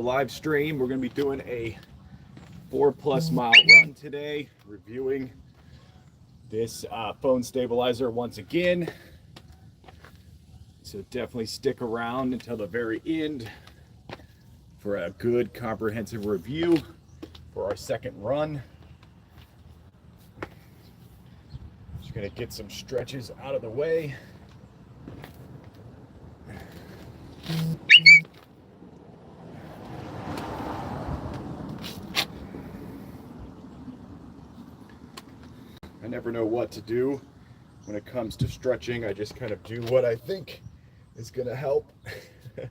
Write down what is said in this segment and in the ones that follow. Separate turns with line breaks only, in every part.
Live stream. We're going to be doing a 4+ mile run today, reviewing this phone stabilizer once again. So definitely stick around until the very end for a good comprehensive review for our second run. Just going to get some stretches out of the way. I never know what to do when it comes to stretching. I just kind of do what I think is going to help. I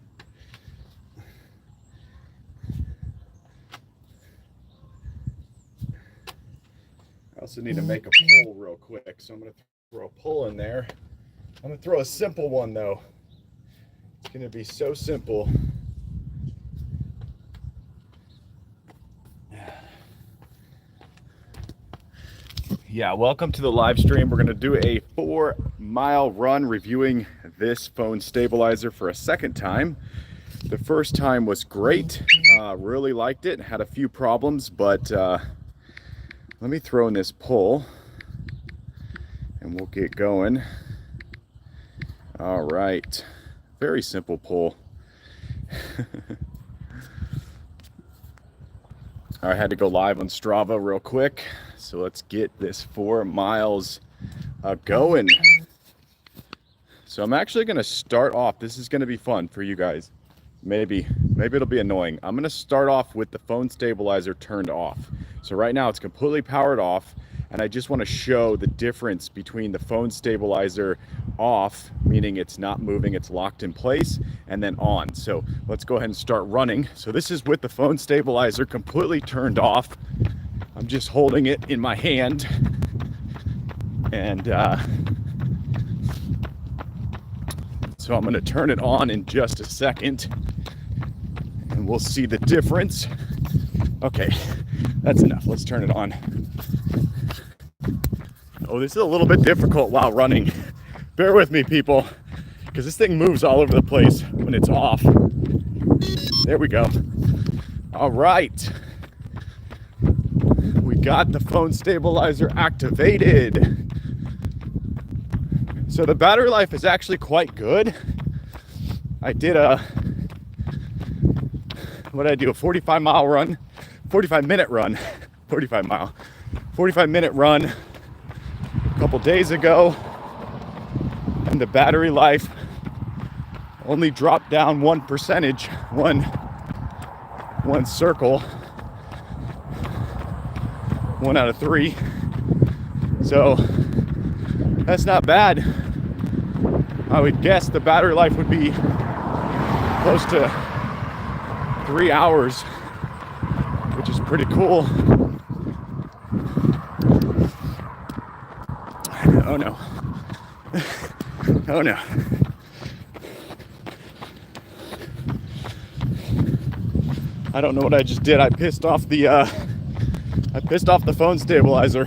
also need to make a pull real quick, so I'm going to throw a pull in there. I'm going to throw a simple one though. It's going to be so simple. Yeah, welcome to the live stream. We're going to do a 4-mile run reviewing this phone stabilizer for a second time. The first time was great. Really liked it. Had a few problems, but let me throw in this pull and we'll get going. All right. Very simple pull. I had to go live on Strava real quick. So let's get this 4 miles going. So I'm actually going to start off. This is going to be fun for you guys. Maybe it'll be annoying. I'm going to start off with the phone stabilizer turned off. So right now it's completely powered off. And I just want to show the difference between the phone stabilizer off, meaning it's not moving, it's locked in place, and then on. So let's go ahead and start running. So this is with the phone stabilizer completely turned off. I'm just holding it in my hand. And so I'm going to turn it on in just a second. And we'll see the difference. Okay, that's enough. Let's turn it on. Oh, this is a little bit difficult while running. Bear with me, people, because this thing moves all over the place when it's off. There we go. All right. We got the phone stabilizer activated. So the battery life is actually quite good. I did a 45-mile run, 45-minute run, 45-minute run a couple days ago, and the battery life only dropped down one circle, 1 out of 3. So that's not bad. I would guess the battery life would be close to 3 hours, which is pretty cool. Oh no. Oh no. I don't know what I just did. I pissed off the phone stabilizer.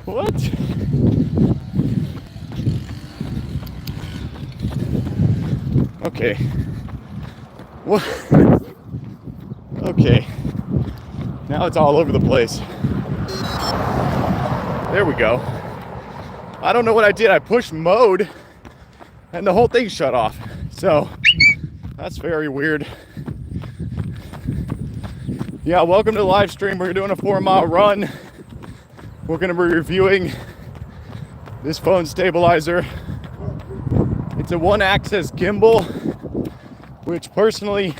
What? Okay. What? Okay. Now it's all over the place. There we go. I don't know what I did. I pushed mode and the whole thing shut off. So that's very weird. Yeah, welcome to the live stream. We're doing a 4-mile run. We're going to be reviewing this phone stabilizer. It's a 1-axis gimbal, which personally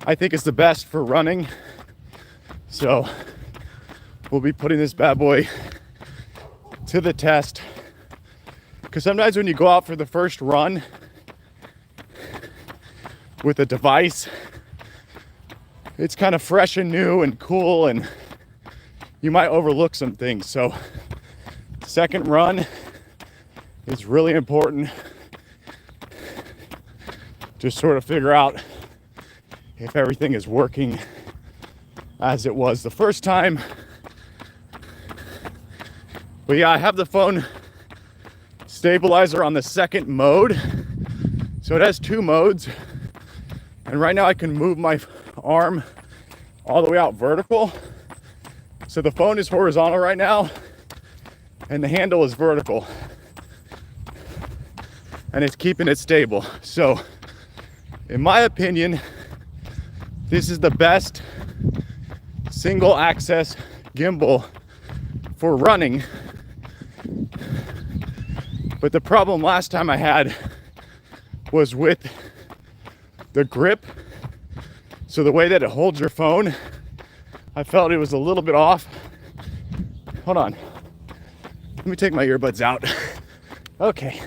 I think is the best for running. So we'll be putting this bad boy to the test, because sometimes when you go out for the first run with a device, it's kind of fresh and new and cool, and you might overlook some things. So second run is really important to sort of figure out if everything is working as it was the first time. But yeah, I have the phone stabilizer on the second mode. So it has 2 modes. And right now I can move my arm all the way out vertical. So the phone is horizontal right now and the handle is vertical. And it's keeping it stable. So in my opinion, this is the best single access gimbal for running. But the problem last time I had was with the grip. So the way that it holds your phone, I felt it was a little bit off. Hold on. Let me take my earbuds out. Okay.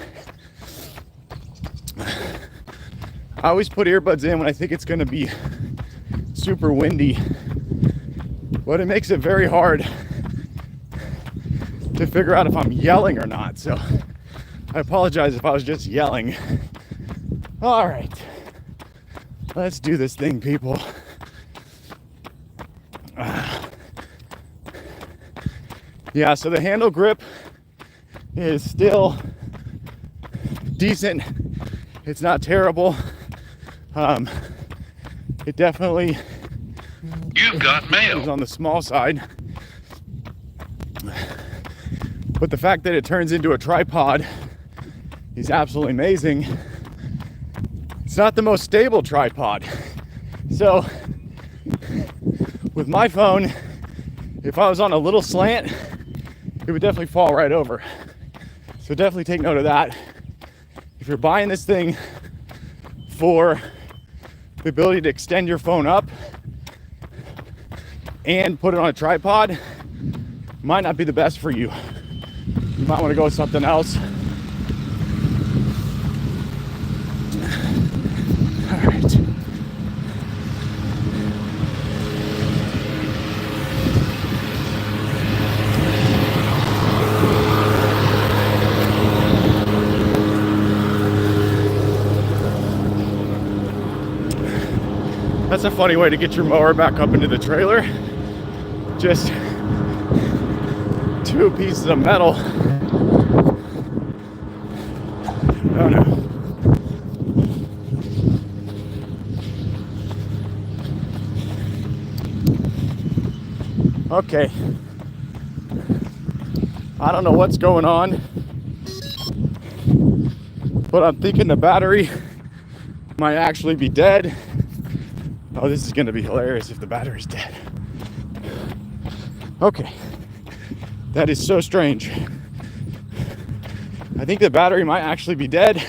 I always put earbuds in when I think it's gonna be super windy, but it makes it very hard to figure out if I'm yelling or not. So I apologize if I was just yelling. All right, let's do this thing, people. Yeah, so the handle grip is still decent. It's not terrible. It definitely
You've got mail.
is on the small side. But the fact that it turns into a tripod is absolutely amazing. It's not the most stable tripod. So with my phone, if I was on a little slant, it would definitely fall right over. So definitely take note of that. If you're buying this thing for the ability to extend your phone up and put it on a tripod, might not be the best for you. You might want to go with something else. All right. That's a funny way to get your mower back up into the trailer. Just 2 pieces of metal. Oh no. Okay. I don't know what's going on, but I'm thinking the battery might actually be dead. Oh, this is gonna be hilarious if the battery's dead. Okay, that is so strange. I think the battery might actually be dead.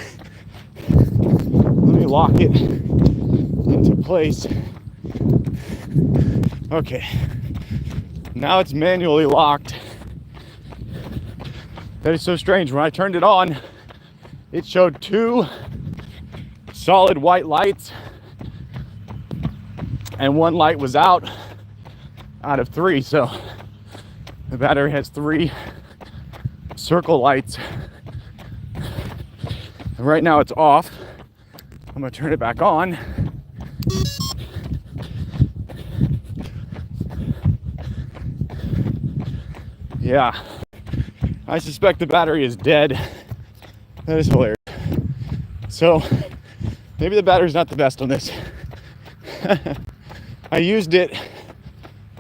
Let me lock it into place. Okay, now it's manually locked. That is so strange. When I turned it on, it showed 2 solid white lights and 1 light was out of 3. So the battery has 3 circle lights. And right now it's off. I'm gonna turn it back on. Yeah, I suspect the battery is dead. That is hilarious. So maybe the battery's not the best on this. I used it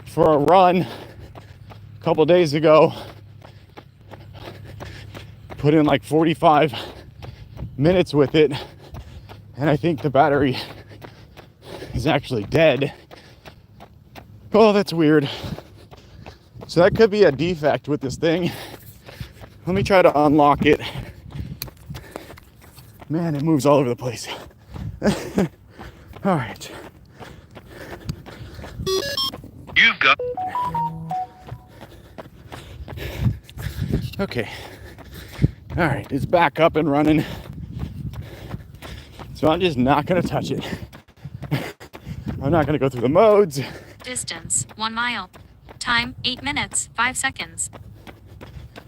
for a run a couple days ago. Put in like 45 minutes with it, and I think the battery is actually dead. Oh, that's weird. So that could be a defect with this thing. Let me try to unlock it. Man, it moves all over the place. All right.
You've got...
Okay. All right, it's back up and running. So I'm just not gonna touch it. I'm not gonna go through the modes.
Distance, 1 mile. Time, 8 minutes, 5 seconds.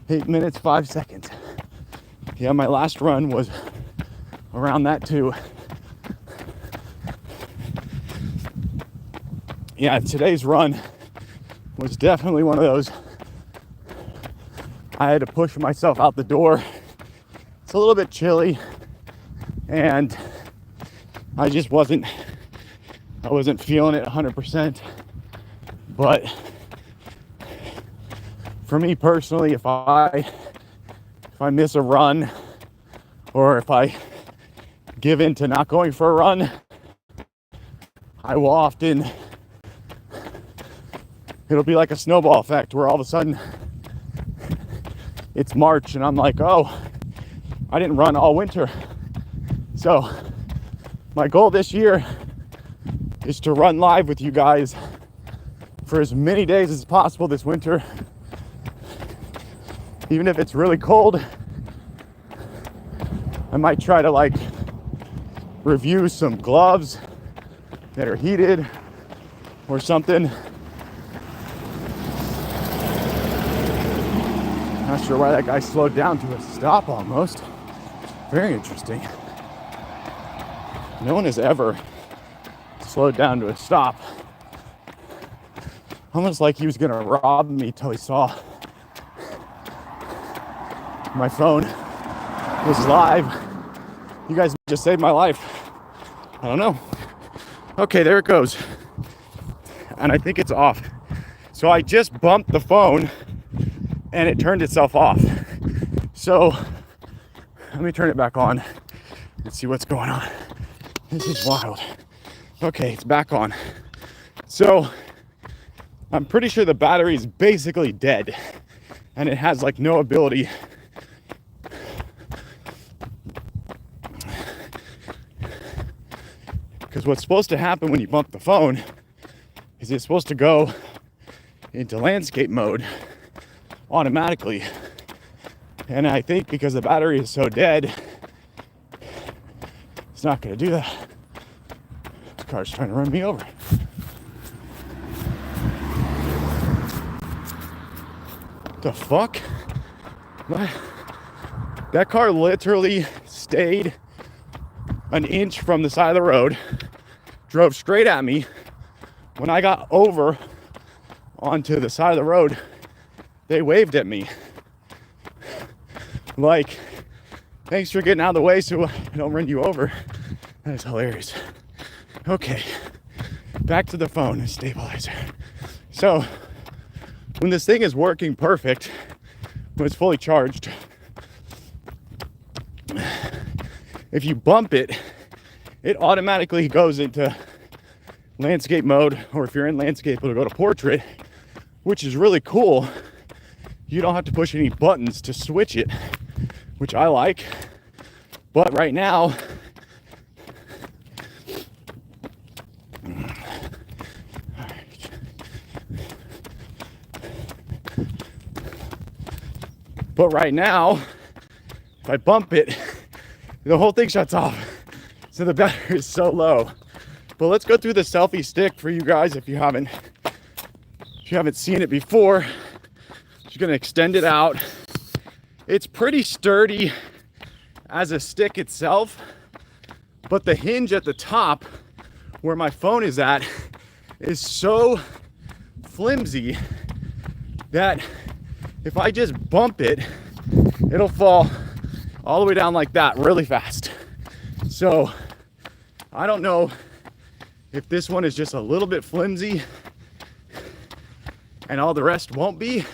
8 minutes, 5 seconds. Yeah, my last run was around that too. Yeah, today's run was definitely one of those. I had to push myself out the door. It's a little bit chilly, and I just wasn't feeling it 100%. But for me personally, if I miss a run, or if I give in to not going for a run, I will often, it'll be like a snowball effect where all of a sudden it's March and I'm like, oh, I didn't run all winter. So my goal this year is to run live with you guys for as many days as possible this winter. Even if it's really cold, I might try to like review some gloves that are heated or something. Not sure why that guy slowed down to a stop almost. Very interesting. No one has ever slowed down to a stop. Almost like he was gonna rob me till he saw my phone was live. You guys just saved my life. I don't know. Okay, there it goes. And I think it's off. So I just bumped the phone and it turned itself off. So let me turn it back on and see what's going on. This is wild. Okay, it's back on. So I'm pretty sure the battery is basically dead and it has like no ability because what's supposed to happen when you bump the phone is it's supposed to go into landscape mode automatically. And I think because the battery is so dead, it's not going to do that. This car's trying to run me over. The fuck? That car literally stayed an inch from the side of the road, drove straight at me. When I got over onto the side of the road, they waved at me. Like, thanks for getting out of the way so I don't run you over. That is hilarious. Okay, back to the phone and stabilizer. So, when this thing is working perfect, when it's fully charged, if you bump it, it automatically goes into landscape mode, or if you're in landscape, it'll go to portrait, which is really cool. You don't have to push any buttons to switch it, which I like. But right now, if I bump it, the whole thing shuts off. So the battery is so low. But let's go through the selfie stick for you guys if you haven't seen it before. Just gonna extend it out. It's pretty sturdy as a stick itself, but the hinge at the top where my phone is at is so flimsy that if I just bump it, it'll fall all the way down like that really fast. So I don't know if this one is just a little bit flimsy and all the rest won't be,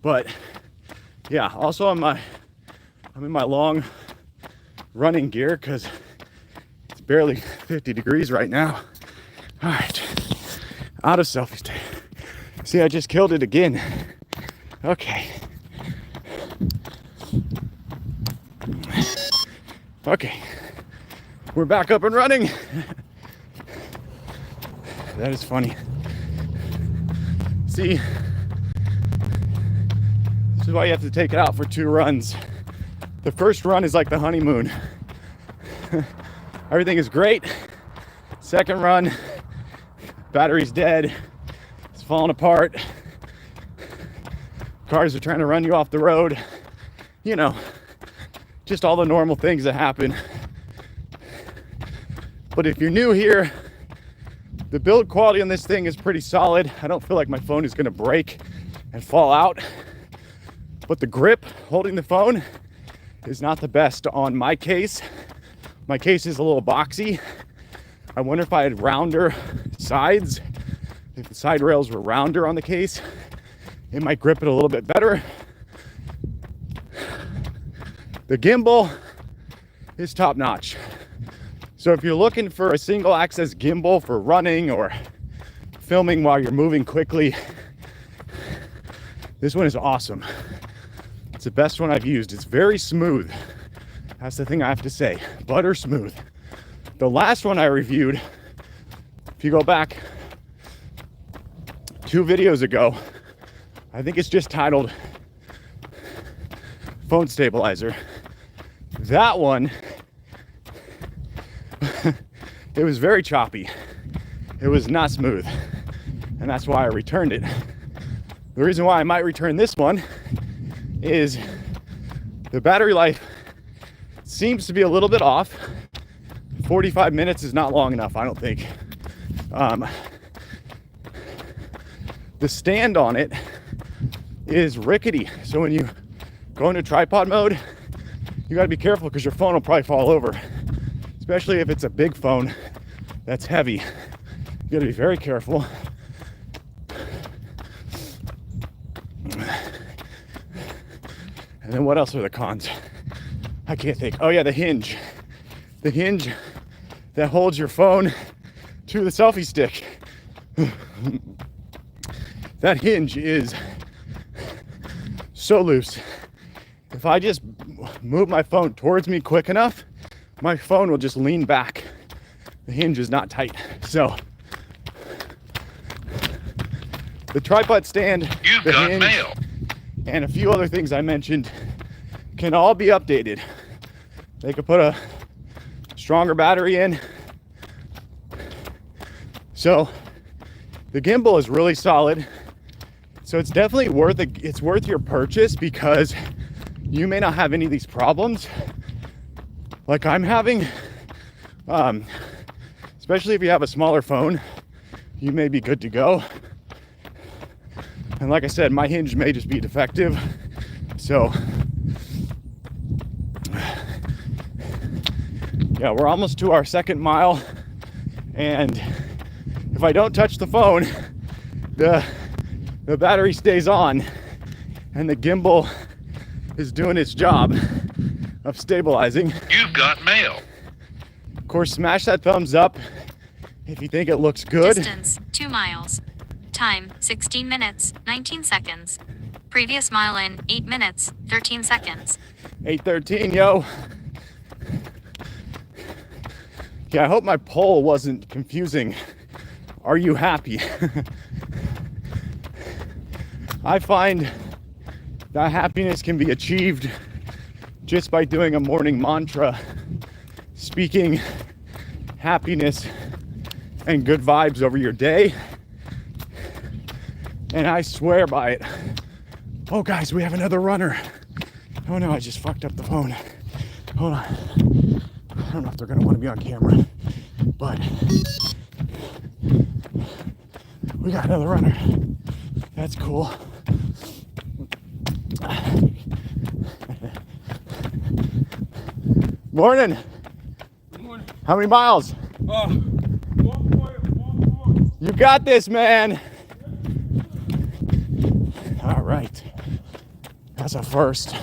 but yeah. Also I'm in my long running gear because it's barely 50 degrees right now. All right, out of selfie stick. See, I just killed it again. Okay. Okay, we're back up and running. That is funny. See, this is why you have to take it out for 2 runs. The first run is like the honeymoon. Everything is great. Second run, battery's dead. It's falling apart. Cars are trying to run you off the road. You know, just all the normal things that happen. But if you're new here, the build quality on this thing is pretty solid. I don't feel like my phone is gonna break and fall out. But the grip holding the phone is not the best on my case My case is a little boxy. I wonder if I had rounder sides, if the side rails were rounder on the case, it might grip it a little bit better. The gimbal is top notch. So if you're looking for a single axis gimbal for running or filming while you're moving quickly, this one is awesome. It's the best one I've used. It's very smooth. That's the thing I have to say. Butter smooth. The last one I reviewed, if you go back 2 videos ago, I think it's just titled Phone Stabilizer. That one, it was very choppy. It was not smooth. And that's why I returned it. The reason why I might return this one is the battery life seems to be a little bit off. 45 minutes is not long enough, I don't think. The stand on it is rickety. So when you go into tripod mode, you gotta be careful because your phone will probably fall over. Especially if it's a big phone that's heavy. You gotta be very careful. And then what else are the cons? I can't think. Oh yeah, the hinge. The hinge that holds your phone to the selfie stick. That hinge is so loose. If I just move my phone towards me quick enough, my phone will just lean back. The hinge is not tight. So the tripod stand,
You've
the
got
hinge,
mail.
and a few other things I mentioned can all be updated. They could put a stronger battery in. So the gimbal is really solid. So it's definitely worth your purchase because you may not have any of these problems like I'm having. Especially if you have a smaller phone, you may be good to go. And like I said, my hinge may just be defective. So yeah, we're almost to our second mile. And if I don't touch the phone, the battery stays on and the gimbal is doing its job of stabilizing.
You've got mail.
Of course, smash that thumbs up if you think it looks good.
Distance 2 miles. Time 16 minutes 19 seconds. Previous mile in 8 minutes 13 seconds.
8:13, yo. Yeah, I hope my poll wasn't confusing. Are you happy? I find that happiness can be achieved just by doing a morning mantra, speaking happiness and good vibes over your day. And I swear by it. Oh guys, we have another runner. Oh no, I just fucked up the phone. Hold on. I don't know if they're gonna want to be on camera, but we got another runner. That's cool. Morning.
Good morning.
How many miles?
1.14.
You got this, man. All right. That's a first.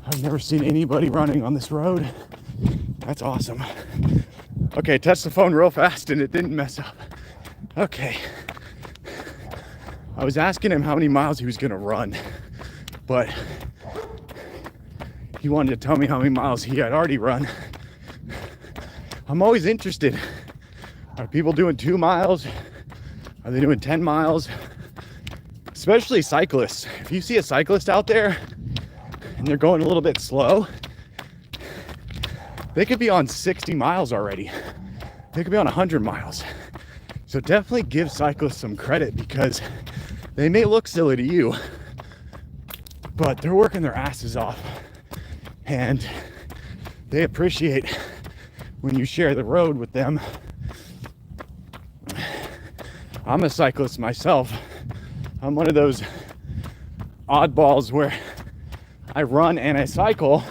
I've never seen anybody running on this road. That's awesome. Okay, touch the phone real fast and it didn't mess up. Okay. I was asking him how many miles he was gonna run, but he wanted to tell me how many miles he had already run. I'm always interested. Are people doing 2 miles? Are they doing 10 miles? Especially cyclists. If you see a cyclist out there and they're going a little bit slow, they could be on 60 miles already. They could be on 100 miles. So definitely give cyclists some credit because they may look silly to you, but they're working their asses off and they appreciate when you share the road with them. I'm a cyclist myself. I'm one of those oddballs where I run and I cycle.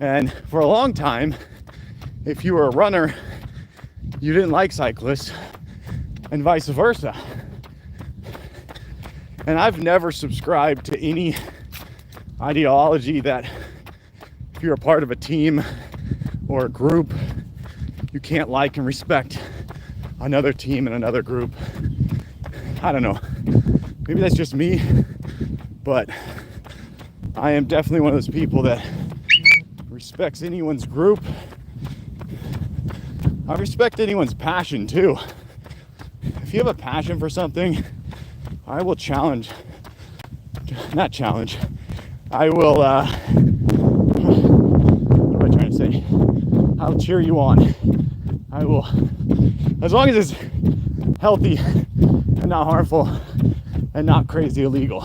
And for a long time, if you were a runner, you didn't like cyclists, and vice versa. And I've never subscribed to any ideology that if you're a part of a team or a group, you can't like and respect another team and another group. I don't know. Maybe that's just me, but I am definitely one of those people that respects anyone's group. I respect anyone's passion too. If you have a passion for something, I will not challenge. I will, what am I trying to say? I'll cheer you on. I will, as long as it's healthy and not harmful and not crazy illegal.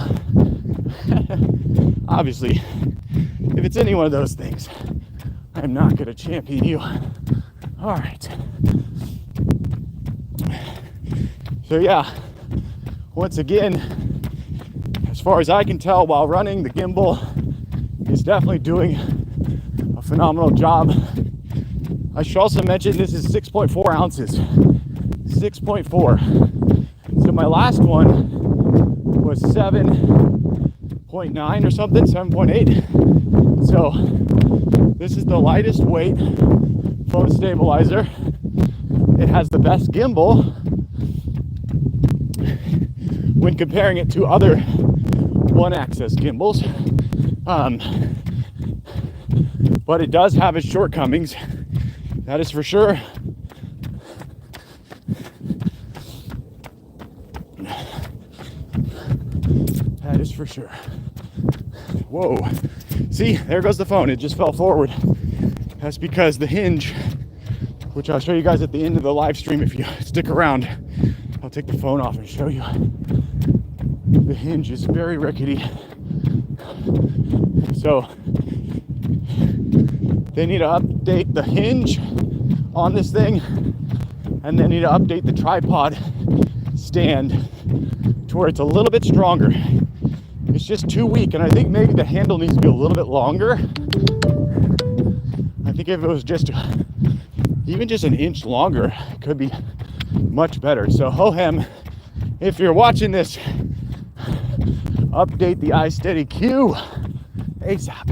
Obviously, if it's any one of those things, I'm not going to champion you. All right. So yeah, once again, as far as I can tell while running, the gimbal is definitely doing a phenomenal job. I should also mention this is 6.4 ounces. 6.4. So my last one was 7.9 or something, 7.8. So this is the lightest weight phone stabilizer. It has the best gimbal when comparing it to other one-axis gimbals. But it does have its shortcomings. That is for sure. That is for sure. Whoa. See, there goes the phone. It just fell forward. That's because the hinge, which I'll show you guys at the end of the live stream if you stick around. I'll take the phone off and show you. The hinge is very rickety. So they need to update the hinge on this thing, and they need to update the tripod stand to where it's a little bit stronger. It's just too weak, and I think maybe the handle needs to be a little bit longer. I think if it was just even just an inch longer, it could be much better. So Hohem, if you're watching this, update the iSteady Q ASAP.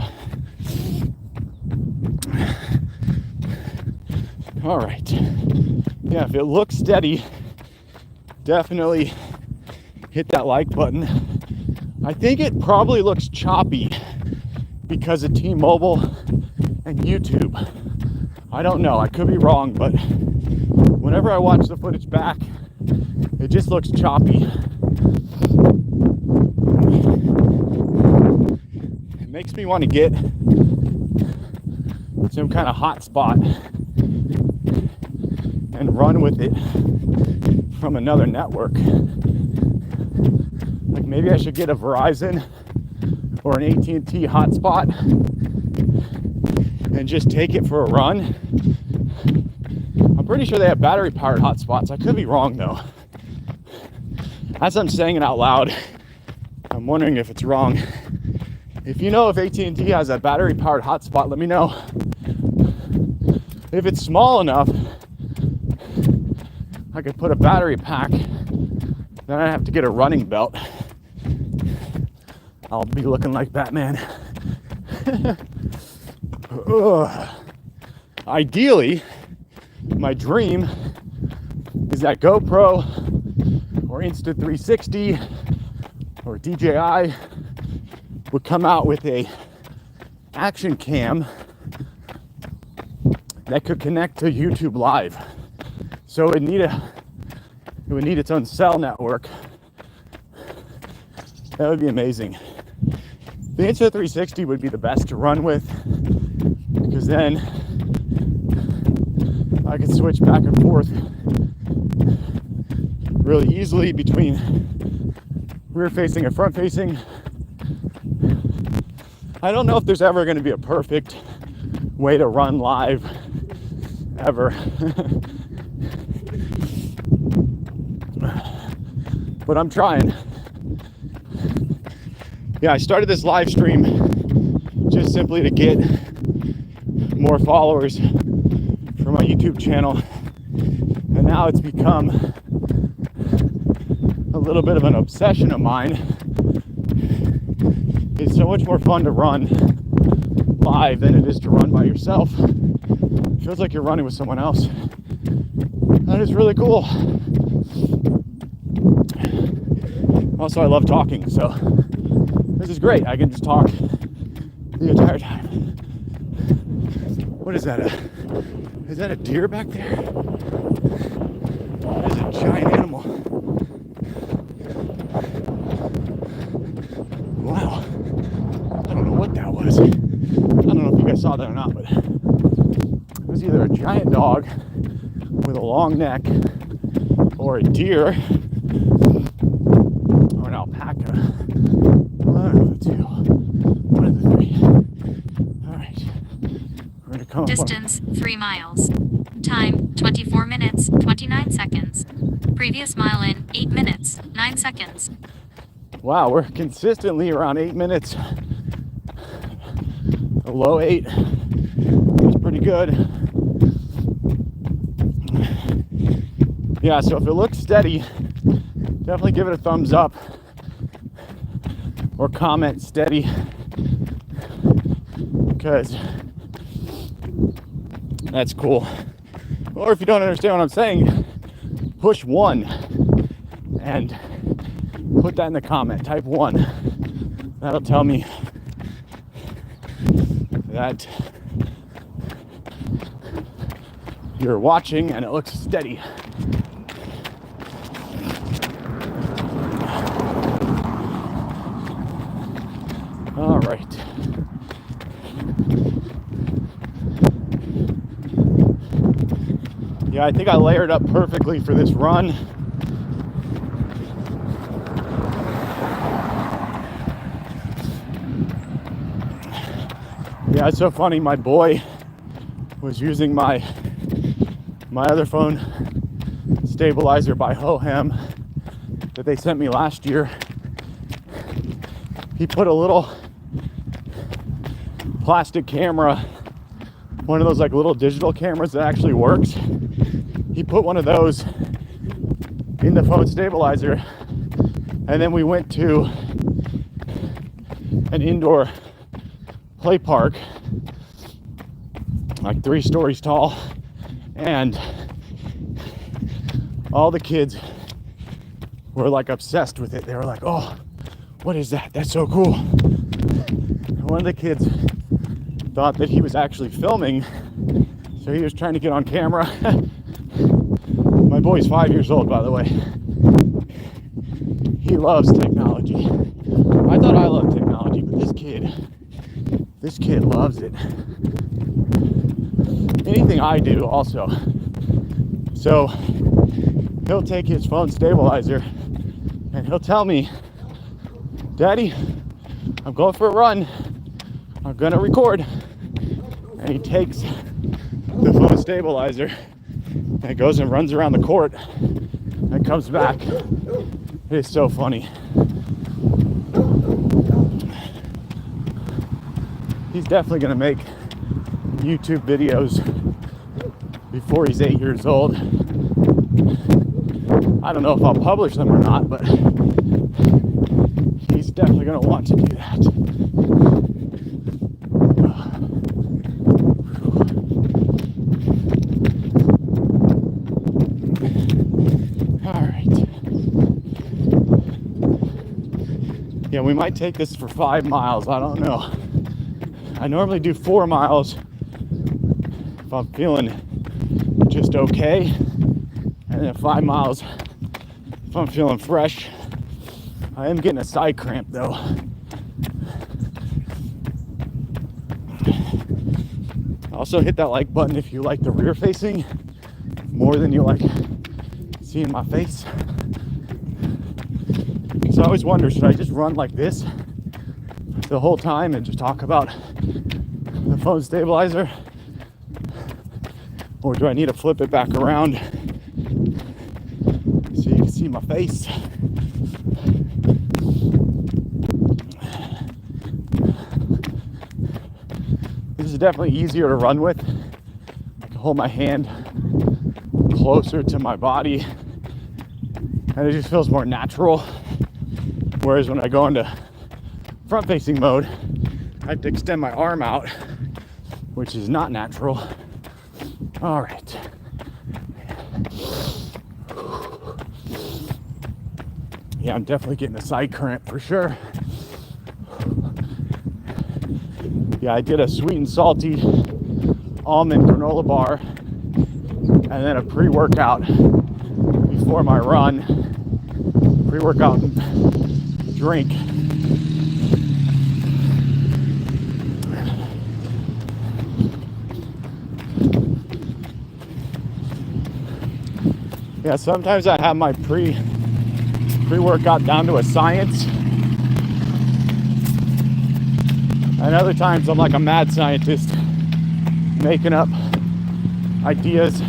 All right. Yeah, if it looks steady, definitely hit that like button. I think it probably looks choppy because of T-Mobile and YouTube. I don't know, I could be wrong, but whenever I watch the footage back, it just looks choppy. It makes me want to get some kind of hotspot and run with it from another network. Like maybe I should get a Verizon or an AT&T hotspot and just take it for a run. I'm pretty sure they have battery powered hotspots. I could be wrong though. As I'm saying it out loud, I'm wondering if it's wrong. If you know if AT&T has a battery powered hotspot, let me know. If it's small enough, I could put a battery pack, then I have to get a running belt. I'll be looking like Batman. Ideally, my dream is that GoPro or Insta360 or DJI would come out with a action cam that could connect to YouTube Live. So it would need its own cell network. That would be amazing. The Insta360 would be the best to run with, because then I could switch back and forth really easily between rear facing and front facing. I don't know if there's ever going to be a perfect way to run live ever. But I'm trying. Yeah, I started this live stream just simply to get more followers for YouTube channel, and now it's become a little bit of an obsession of mine. It's so much more fun to run live than it is to run by yourself. It feels like you're running with someone else. That is really cool. Also, I love talking, so this is great. I can just talk the entire time. What is that? Is that a deer back there? That is a giant animal. Wow. I don't know what that was. I don't know if you guys saw that or not, but it was either a giant dog with a long neck, or a deer, or an alpaca. One of the two. One of the three. All right. We're gonna come
Distance 3 miles. Time 24 minutes 29 seconds. Previous mile in 8 minutes 9 seconds.
Wow, we're consistently around 8 minutes. A low 8. It's pretty good. Yeah, so if it looks steady, definitely give it a thumbs up or comment steady, because that's cool. Or if you don't understand what I'm saying, push 1 and put that in the comment. Type 1. That'll tell me that you're watching and it looks steady. All right. Yeah, I think I layered up perfectly for this run. Yeah, it's so funny. My boy was using my other phone stabilizer by Hohem that they sent me last year. He put a little plastic camera, one of those like little digital cameras that actually works. He put one of those in the phone stabilizer, and then we went to an indoor play park, like 3 stories tall, and all the kids were like obsessed with it. They were like, "Oh, what is that? That's so cool." One of the kids thought that he was actually filming, so he was trying to get on camera. My boy's 5 years old, by the way. He loves technology. I thought I loved technology, but this kid loves it. Anything I do also. So he'll take his phone stabilizer and he'll tell me, "Daddy, I'm going for a run. I'm gonna record." And he takes the phone stabilizer and goes and runs around the court and comes back. It is so funny. He's definitely gonna make YouTube videos before he's 8 years old. I don't know if I'll publish them or not, but he's definitely gonna want to do that. All right. Yeah, we might take this for 5 miles. I don't know. I normally do 4 miles if I'm feeling just okay, and then 5 miles if I'm feeling fresh. I am getting a side cramp though. Also hit that like button if you like the rear facing more than you like seeing my face. Because I always wonder, should I just run like this the whole time and just talk about the phone stabilizer? Or do I need to flip it back around so you can see my face? This is definitely easier to run with. I can hold my hand closer to my body, and it just feels more natural. Whereas when I go into front facing mode, I have to extend my arm out, which is not natural. All right. Yeah, I'm definitely getting a side current for sure. Yeah, I did a sweet and salty almond granola bar and then a pre-workout before my run. Pre-workout drink. Yeah, sometimes I have my pre-workout down to a science. And other times I'm like a mad scientist making up ideas.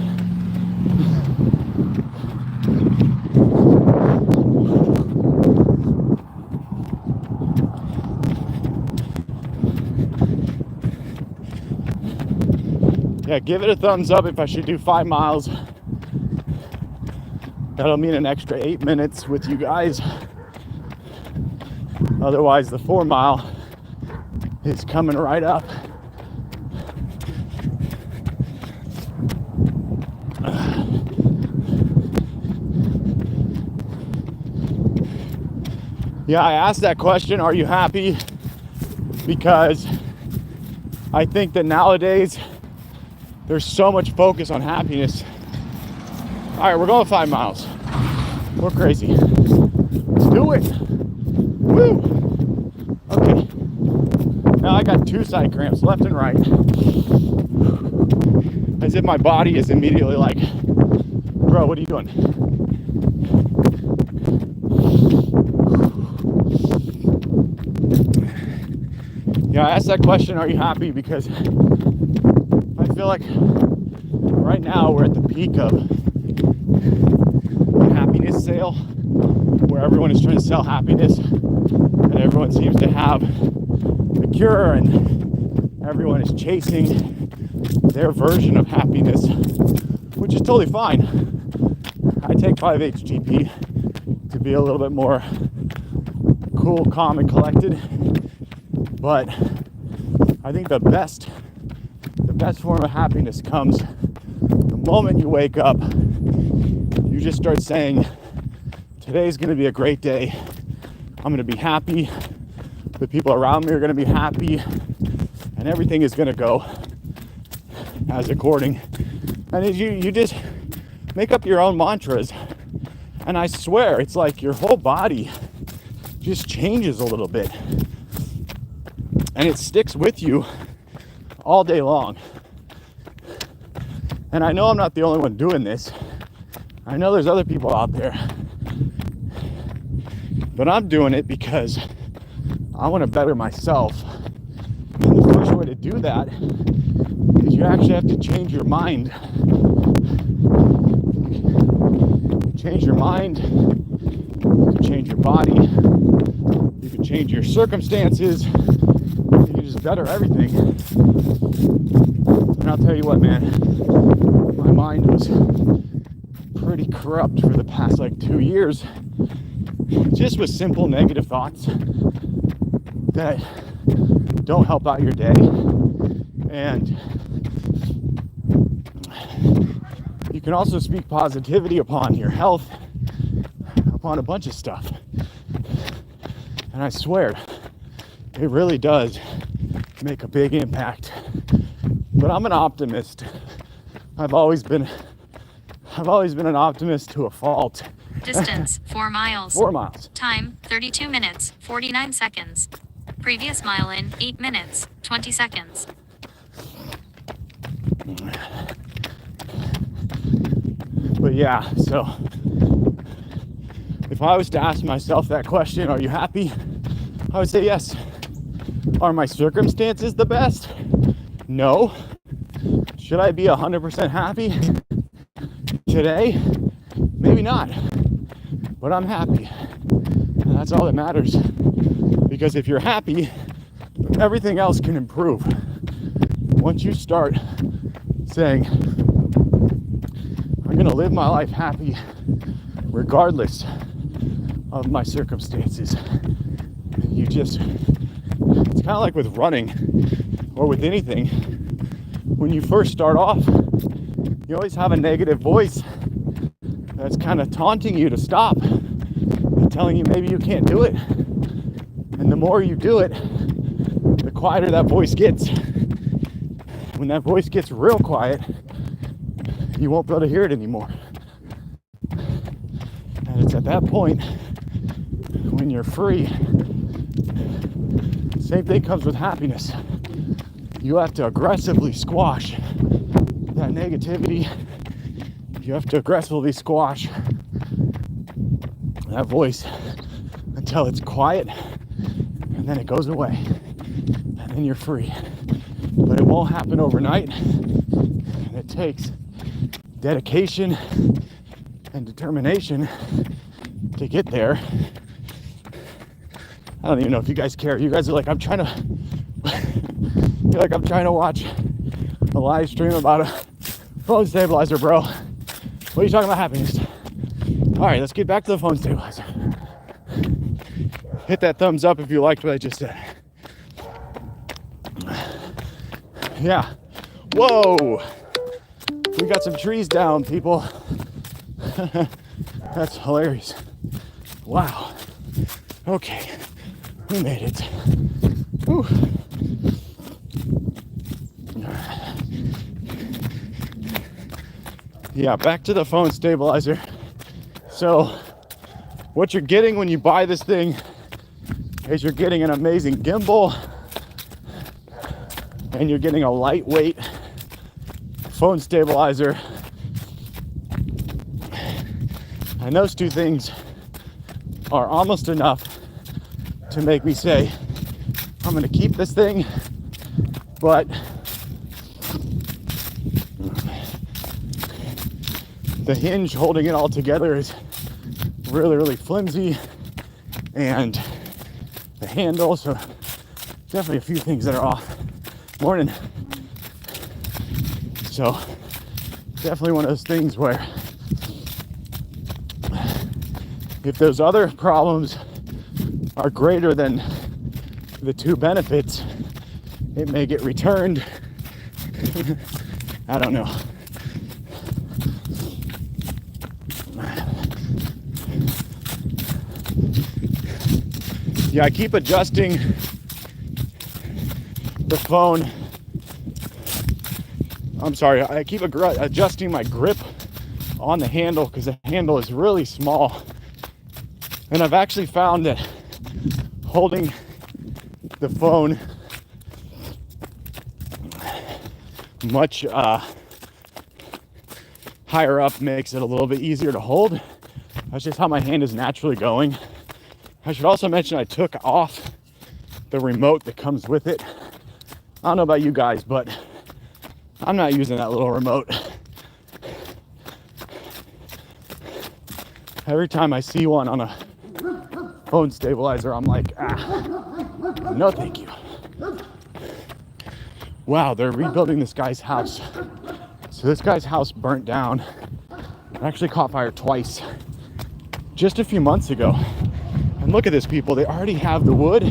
Yeah, give it a thumbs up if I should do 5 miles. That'll mean an extra 8 minutes with you guys. Otherwise, the 4 mile is coming right up. Yeah, I asked that question, are you happy? Because I think that nowadays there's so much focus on happiness. All right, we're going 5 miles. We're crazy. Let's do it. Woo! Okay. Now I got 2 side cramps, left and right. As if my body is immediately like, bro, what are you doing? Yeah, I asked that question, are you happy? Because I feel like right now we're at the peak of the happiness sale, where everyone is trying to sell happiness and everyone seems to have the cure and everyone is chasing their version of happiness, which is totally fine. I take 5-HTP to be a little bit more cool, calm, and collected. But I think the best form of happiness comes the moment you wake up. You just start saying, today's gonna be a great day. I'm gonna be happy. The people around me are gonna be happy. And everything is gonna go as according. And you just make up your own mantras. And I swear, it's like your whole body just changes a little bit. And it sticks with you all day long. And I know I'm not the only one doing this. I know there's other people out there. But I'm doing it because I want to better myself. And the first way to do that is you actually have to change your mind. You change your mind, you can change your body, you can change your circumstances. You can just better everything. And I'll tell you what, man, my mind was pretty corrupt for the past like 2 years, just with simple negative thoughts that don't help out your day. And you can also speak positivity upon your health, upon a bunch of stuff. And I swear, it really does make a big impact. But I'm an optimist. I've always been an optimist to a fault.
Distance 4 miles.
4 miles.
Time 32 minutes 49 seconds. Previous mile in 8 minutes 20 seconds.
But yeah, so if I was to ask myself that question, are you happy? I would say yes. Are my circumstances the best? No. Should I be 100% happy today? Maybe not. But I'm happy. And that's all that matters. Because if you're happy, everything else can improve. Once you start saying, gonna live my life happy regardless of my circumstances. It's kind of like with running or with anything. When you first start off, you always have a negative voice that's kind of taunting you to stop and telling you maybe you can't do it. And the more you do it, the quieter that voice gets. When that voice gets real quiet, you won't be able to hear it anymore. And it's at that point when you're free. Same thing comes with happiness. You have to aggressively squash that negativity. You have to aggressively squash that voice until it's quiet, and then it goes away, and then you're free. But it won't happen overnight, and it takes dedication and determination to get there. I don't even know if you guys care. You guys are like, I'm trying to watch a live stream about a phone stabilizer, bro. What are you talking about happiness? All right, let's get back to the phone stabilizer. Hit that thumbs up if you liked what I just said. Yeah. Whoa. We got some trees down, people. That's hilarious. Wow. Okay. We made it. Whew. Yeah, back to the phone stabilizer. So, what you're getting when you buy this thing is you're getting an amazing gimbal and you're getting a lightweight phone stabilizer. And those two things are almost enough to make me say, I'm gonna keep this thing, but the hinge holding it all together is really, really flimsy, and the handle, so definitely a few things that are off. Morning. So definitely one of those things where if those other problems are greater than the two benefits, it may get returned. I don't know. Yeah, I keep adjusting the phone. I'm sorry, I keep adjusting my grip on the handle because the handle is really small. And I've actually found that holding the phone much higher up makes it a little bit easier to hold. That's just how my hand is naturally going. I should also mention I took off the remote that comes with it. I don't know about you guys, but I'm not using that little remote. Every time I see one on a phone stabilizer, I'm like, no thank you. Wow, they're rebuilding this guy's house. So this guy's house burnt down. It actually caught fire twice just a few months ago. And look at this, people, they already have the wood.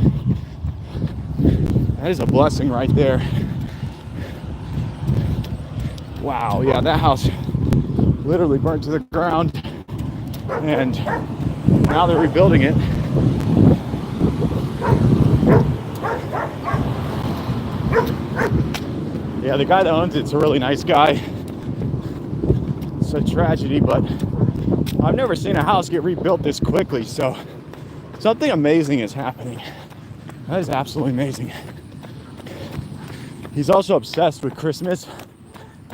That is a blessing right there. Wow, yeah, that house literally burnt to the ground. And now they're rebuilding it. Yeah, the guy that owns it's a really nice guy. It's a tragedy, but I've never seen a house get rebuilt this quickly, so something amazing is happening. That is absolutely amazing. He's also obsessed with Christmas,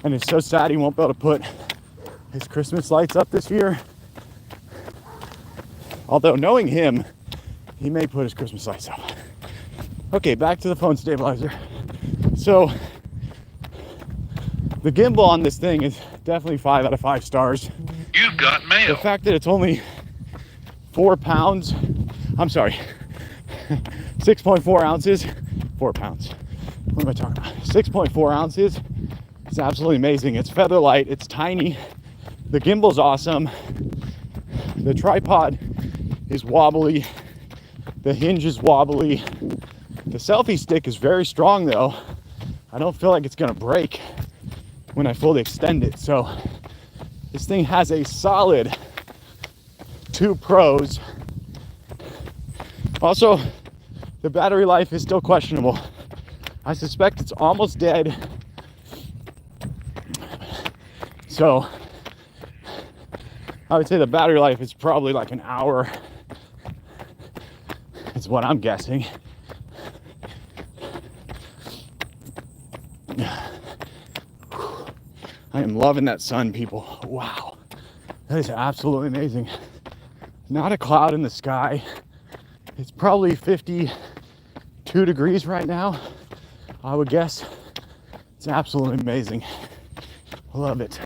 and it's so sad he won't be able to put his Christmas lights up this year. Although knowing him, he may put his Christmas lights up. Okay, back to the phone stabilizer. So the gimbal on this thing is definitely 5 out of 5 stars.
You've got mail.
The fact that it's only 4 pounds, I'm sorry, 6.4 ounces, 4 pounds. What am I talking about? 6.4 ounces. It's absolutely amazing. It's feather light, it's tiny, The gimbal's awesome. The tripod is wobbly. The hinge is wobbly. The selfie stick is very strong though. I don't feel like it's gonna break when I fully extend it. So this thing has a solid 2 pros. Also, the battery life is still questionable. I suspect it's almost dead. So I would say the battery life is probably like an hour. It's what I'm guessing. I am loving that sun, people. Wow, that is absolutely amazing. Not a cloud in the sky. It's probably 52 degrees right now, I would guess. It's absolutely amazing. I love it.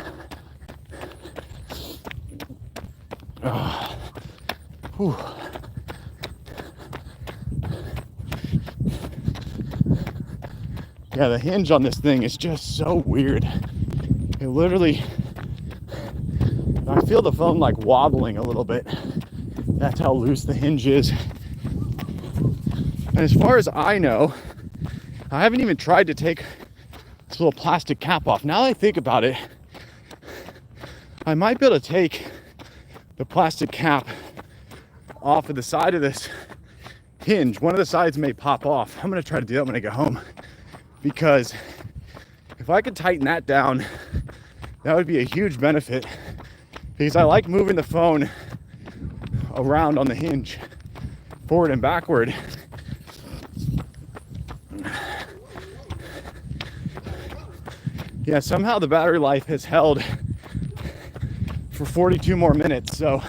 Whew. Yeah, the hinge on this thing is just so weird. It literally, I feel the phone like wobbling a little bit. That's how loose the hinge is. And as far as I know, I haven't even tried to take this little plastic cap off. Now that I think about it, I might be able to take the plastic cap off of the side of this hinge. One of the sides may pop off. I'm gonna try to do that when I get home, because if I could tighten that down, that would be a huge benefit, because I like moving the phone around on the hinge, forward and backward. Yeah, somehow the battery life has held for 42 more minutes, so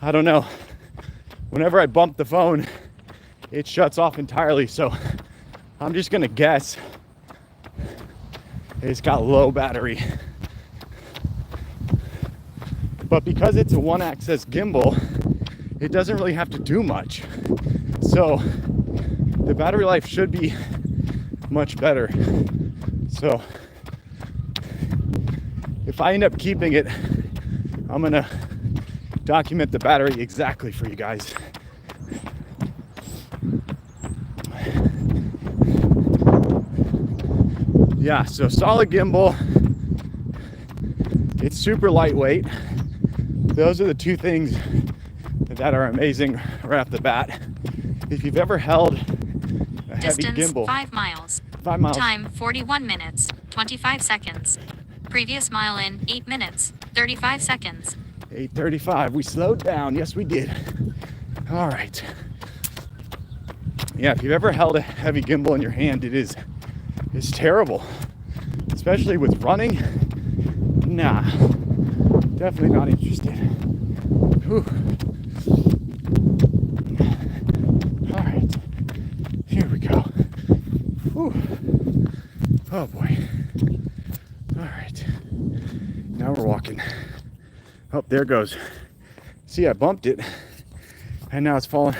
I don't know. Whenever I bump the phone, it shuts off entirely, so I'm just gonna guess it's got low battery. But because it's a one-axis gimbal, it doesn't really have to do much. So the battery life should be much better. So if I end up keeping it, I'm gonna document the battery exactly for you guys. Yeah, so solid gimbal. It's super lightweight. Those are the two things that are amazing right off the bat. If you've ever held a heavy
Distance
gimbal,
5 miles.
5 miles.
Time 41 minutes, 25 seconds. Previous mile in 8 minutes, 35 seconds.
8:35. We slowed down. Yes, we did. All right. Yeah, if you've ever held a heavy gimbal in your hand, it's terrible, especially with running. Nah, definitely not interested. Whew. All right, here we go. Whew. Oh boy. All right, now we're walking. Oh, there it goes. See, I bumped it, and now it's falling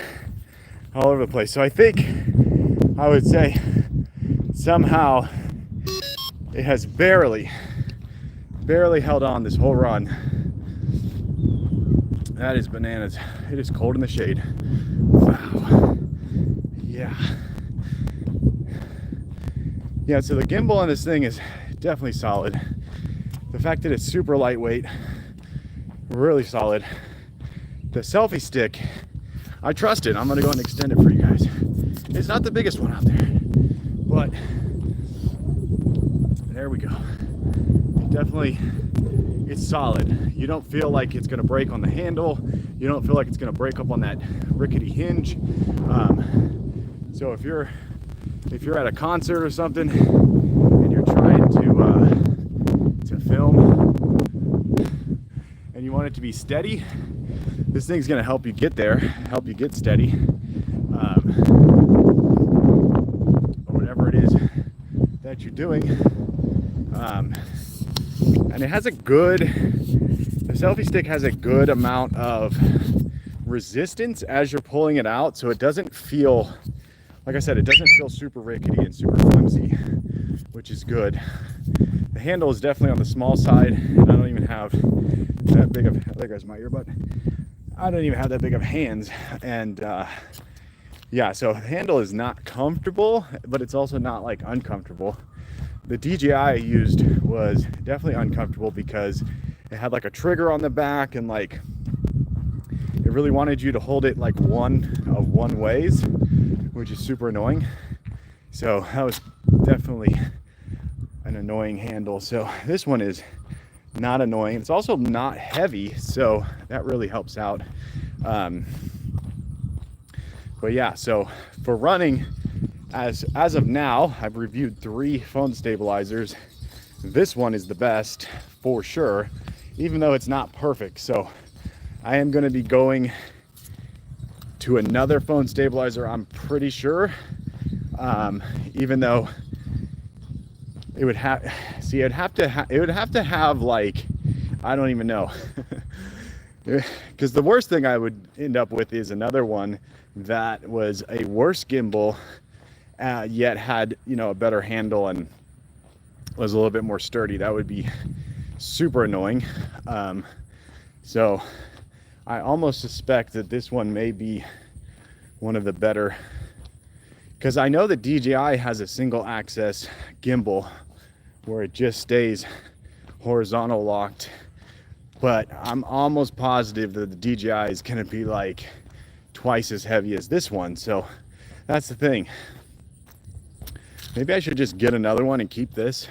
all over the place. So I think I would say somehow it has barely held on this whole run. That is bananas. It is cold in the shade. Wow. Yeah. Yeah, so the gimbal on this thing is definitely solid. The fact that it's super lightweight, really solid. The selfie stick, I trust it. I'm gonna go and extend it for you guys. It's not the biggest one out there, but there we go. Definitely, it's solid. You don't feel like it's gonna break on the handle. You don't feel like it's gonna break up on that rickety hinge. So if you're at a concert or something and you're trying to film and you want it to be steady, this thing's gonna help you get there, help you get steady, or whatever it is that you're doing. And it has the selfie stick has a good amount of resistance as you're pulling it out, so it doesn't feel, like I said, it doesn't feel super rickety and super flimsy. which is good. The handle is definitely on the small side, and I don't even have that big of, there goes my earbud. I don't even have that big of hands, and yeah, so the handle is not comfortable, but it's also not like uncomfortable. The DJI I used was definitely uncomfortable because it had like a trigger on the back, and like it really wanted you to hold it like one ways, which is super annoying. So that was definitely an annoying handle. So this one is not annoying. It's also not heavy, so that really helps out. But yeah, so for running, as of now, I've reviewed 3 phone stabilizers. This one is the best for sure, even though it's not perfect. So I am going to be going to another phone stabilizer, I'm pretty sure, even though it would have, see, it would have to have like, I don't even know. Because the worst thing I would end up with is another one that was a worse gimbal, yet had, you know, a better handle and was a little bit more sturdy. That would be super annoying. So I almost suspect that this one may be one of the better, because I know that DJI has a single axis gimbal where it just stays horizontal locked, but I'm almost positive that the DJI is going to be like twice as heavy as this one. So that's the thing. Maybe I should just get another one and keep this,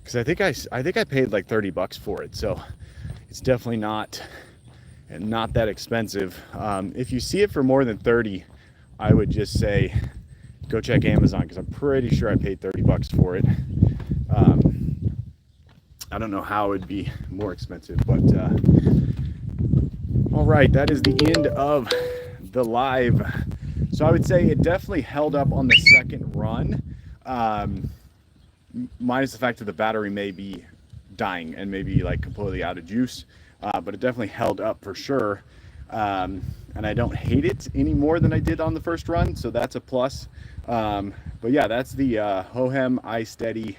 because I think I paid like $30 for it, so it's definitely not that expensive. If you see it for more than 30, I would just say go check Amazon, because I'm pretty sure I paid $30 for it. I don't know how it would be more expensive, but all right, that is the end of the live. So I would say it definitely held up on the second run, minus the fact that the battery may be dying and maybe like completely out of juice, but it definitely held up for sure. And I don't hate it any more than I did on the first run, so that's a plus. But yeah, that's the Hohem iSteady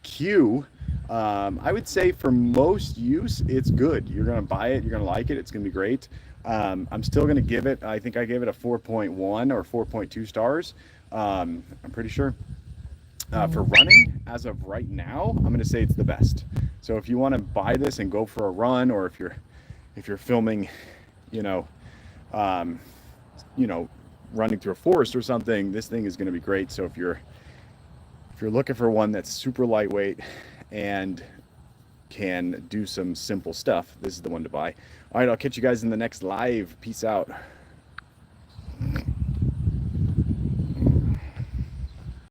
Q. I would say for most use, it's good. You're gonna buy it, you're gonna like it, it's gonna be great. I'm still gonna give it, I think I gave it a 4.1 or 4.2 stars. I'm pretty sure. For running, as of right now, I'm gonna say it's the best. So if you want to buy this and go for a run, or if you're filming, you know, running through a forest or something, this thing is going to be great. So if you're looking for one that's super lightweight and can do some simple stuff, this is the one to buy. All right, I'll catch you guys in the next live. Peace out.